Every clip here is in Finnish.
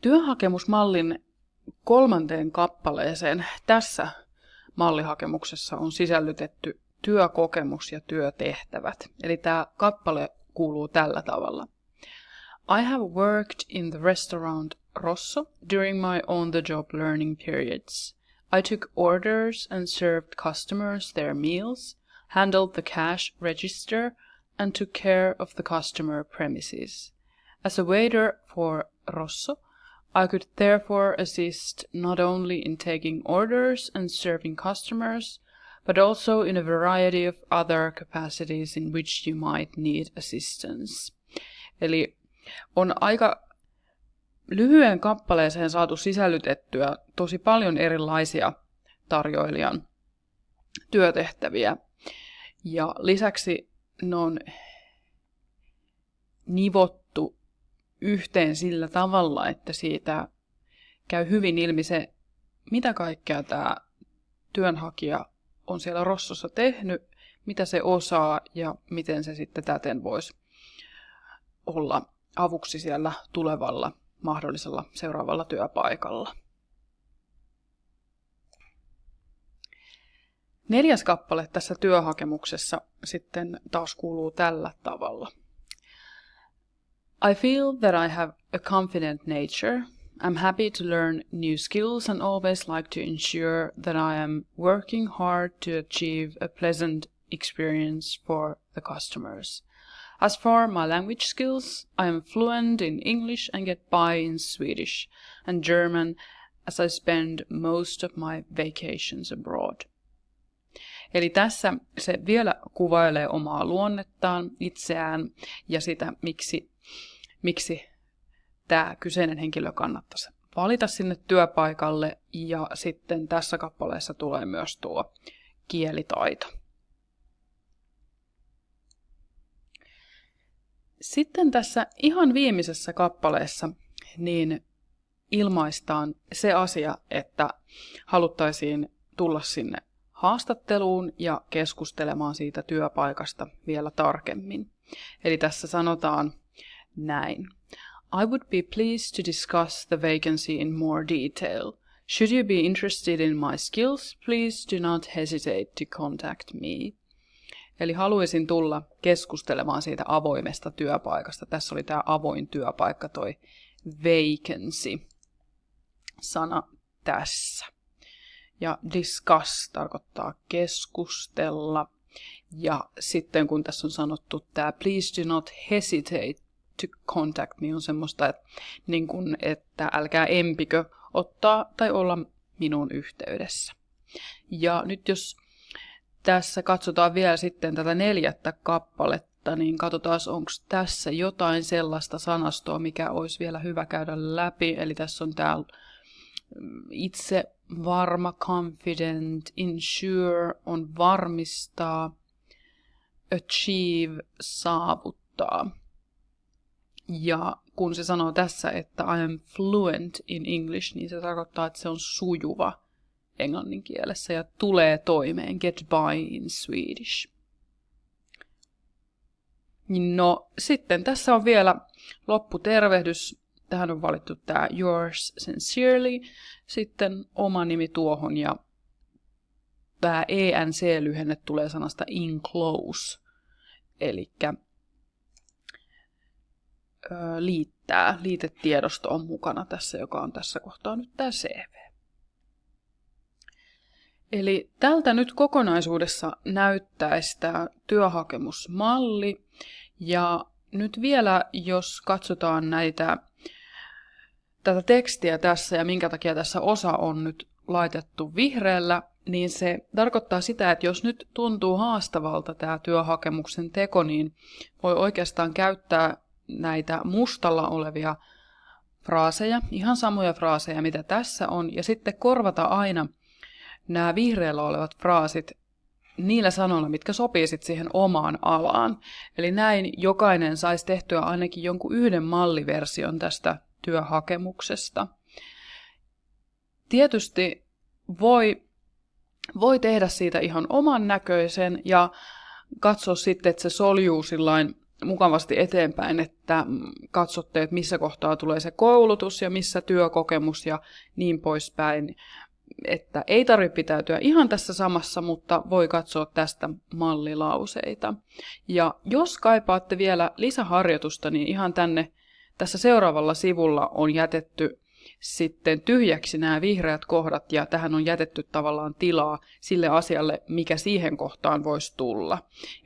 Työhakemusmallin 3. kappaleeseen tässä mallihakemuksessa on sisällytetty työkokemus ja työtehtävät. Eli tämä kappale kuuluu tällä tavalla. I have worked in the restaurant Rosso during my on-the-job learning periods. I took orders and served customers their meals, handled the cash register, and took care of the customer premises. As a waiter for Rosso, I could therefore assist not only in taking orders and serving customers, but also in a variety of other capacities in which you might need assistance. Eli on aika lyhyen kappaleeseen saatu sisällytettyä tosi paljon erilaisia tarjoilijan työtehtäviä. Ja lisäksi ne on nivottu yhteen sillä tavalla, että siitä käy hyvin ilmi se, mitä kaikkea tämä työnhakija on siellä Rossossa tehnyt, mitä se osaa ja miten se sitten täten voisi olla avuksi siellä tulevalla mahdollisella seuraavalla työpaikalla. 4. kappale tässä työhakemuksessa sitten taas kuuluu tällä tavalla. I feel that I have a confident nature. I'm happy to learn new skills and always like to ensure that I am working hard to achieve a pleasant experience for the customers. As for my language skills, I am fluent in English and get by in Swedish and German as I spend most of my vacations abroad. Eli tässä se vielä kuvailee omaa luonnettaan, itseään ja sitä, miksi tämä kyseinen henkilö kannattaisi valita sinne työpaikalle. Ja sitten tässä kappaleessa tulee myös tuo kielitaito. Sitten tässä ihan viimeisessä kappaleessa niin ilmaistaan se asia, että haluttaisiin tulla sinne haastatteluun ja keskustelemaan siitä työpaikasta vielä tarkemmin. Eli tässä sanotaan näin. I would be pleased to discuss the vacancy in more detail. Should you be interested in my skills, please do not hesitate to contact me. Eli haluaisin tulla keskustelemaan siitä avoimesta työpaikasta. Tässä oli tämä avoin työpaikka, toi vacancy-sana tässä. Ja discuss tarkoittaa keskustella. Ja sitten kun tässä on sanottu tämä please do not hesitate to contact me on semmoista, että älkää empikö ottaa tai olla minun yhteydessä. Ja nyt jos tässä katsotaan vielä sitten tätä 4. kappaletta, niin katsotaan, onko tässä jotain sellaista sanastoa, mikä olisi vielä hyvä käydä läpi. Eli tässä on täällä itse varma, confident, ensure on varmistaa, achieve, saavuttaa. Ja kun se sanoo tässä, että I am fluent in English, niin se tarkoittaa, että se on sujuva englannin kielessä ja tulee toimeen, get by in Swedish. No sitten tässä on vielä lopputervehdys. Tähän on valittu tämä yours sincerely, sitten oma nimi tuohon ja tämä ENC-lyhenne tulee sanasta enclose, eli liitetiedosto on mukana tässä, joka on tässä kohtaa nyt tämä CV. Eli tältä nyt kokonaisuudessa näyttäisi tämä työhakemusmalli. Ja nyt vielä, jos katsotaan tätä tekstiä tässä ja minkä takia tässä osa on nyt laitettu vihreällä, niin se tarkoittaa sitä, että jos nyt tuntuu haastavalta tämä työhakemuksen teko, niin voi oikeastaan käyttää näitä mustalla olevia fraaseja, ihan samoja fraaseja, mitä tässä on, ja sitten korvata aina nämä vihreällä olevat fraasit niillä sanoilla, mitkä sopii sitten siihen omaan alaan. Eli näin jokainen saisi tehtyä ainakin jonkun yhden malliversion tästä työhakemuksesta. Tietysti voi tehdä siitä ihan oman näköisen ja katsoa sitten, että se soljuu sillain mukavasti eteenpäin, että katsotte, että missä kohtaa tulee se koulutus ja missä työkokemus ja niin poispäin. Että ei tarvitse pitäytyä ihan tässä samassa, mutta voi katsoa tästä mallilauseita. Ja jos kaipaatte vielä lisäharjoitusta, niin ihan tässä seuraavalla sivulla on jätetty sitten tyhjäksi nämä vihreät kohdat, ja tähän on jätetty tavallaan tilaa sille asialle, mikä siihen kohtaan voisi tulla.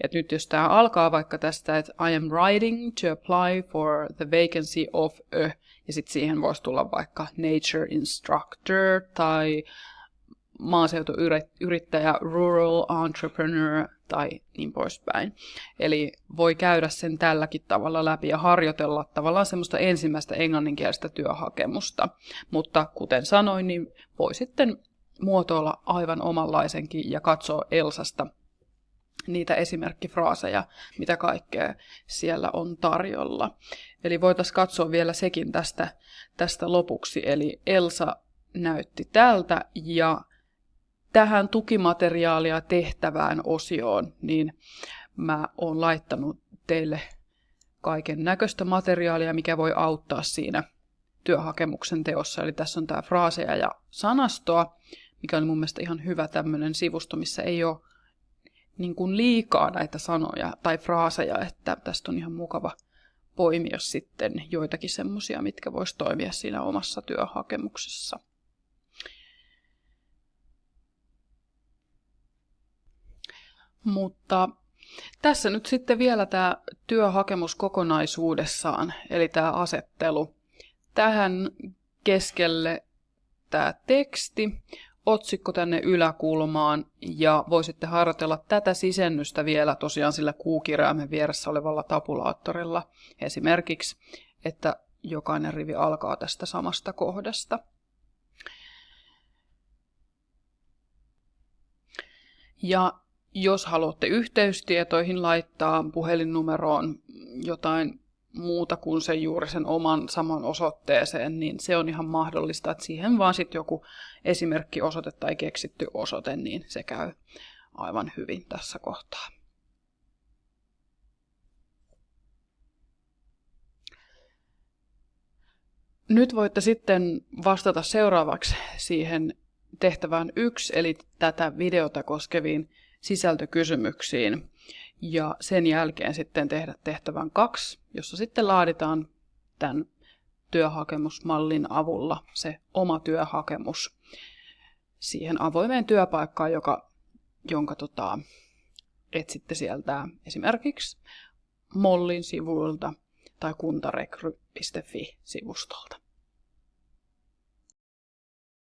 Et nyt jos tämä alkaa vaikka tästä, että I am writing to apply for the vacancy of a, ja sitten siihen voisi tulla vaikka nature instructor tai maaseutuyrittäjä, rural entrepreneur tai niin poispäin. Eli voi käydä sen tälläkin tavalla läpi ja harjoitella tavallaan semmoista ensimmäistä englanninkielistä työhakemusta. Mutta kuten sanoin, niin voi sitten muotoilla aivan omanlaisenkin ja katsoa Elsasta niitä esimerkkifraaseja, mitä kaikkea siellä on tarjolla. Eli voitaisiin katsoa vielä sekin tästä lopuksi. Eli Elsa näytti tältä, ja tähän tukimateriaalia tehtävään osioon, niin mä oon laittanut teille kaiken näköistä materiaalia, mikä voi auttaa siinä työhakemuksen teossa. Eli tässä on tää fraaseja ja sanastoa, mikä on mun mielestä ihan hyvä tämmöinen sivusto, missä ei ole niin kuin liikaa näitä sanoja tai fraaseja, että tästä on ihan mukava poimia sitten joitakin semmosia, mitkä vois toimia siinä omassa työhakemuksessa. Mutta tässä nyt sitten vielä tämä työhakemus kokonaisuudessaan, eli tämä asettelu. Tähän keskelle tämä teksti, otsikko tänne yläkulmaan, ja voisitte harjoitella tätä sisennystä vielä tosiaan sillä kuukirjaimen vieressä olevalla tabulaattorilla. Esimerkiksi, että jokainen rivi alkaa tästä samasta kohdasta. Ja jos haluatte yhteystietoihin laittaa puhelinnumeroon jotain muuta kuin juuri sen oman saman osoitteeseen, niin se on ihan mahdollista, että siihen vaan sitten joku esimerkkiosoite tai keksitty osoite, niin se käy aivan hyvin tässä kohtaa. Nyt voitte sitten vastata seuraavaksi siihen tehtävään 1, eli tätä videota koskeviin sisältökysymyksiin. Ja sen jälkeen sitten tehdä tehtävän 2, jossa sitten laaditaan tämän työhakemusmallin avulla se oma työhakemus siihen avoimeen työpaikkaan, jonka etsitte sieltä esimerkiksi Mollin sivuilta tai kuntarekry.fi-sivustolta.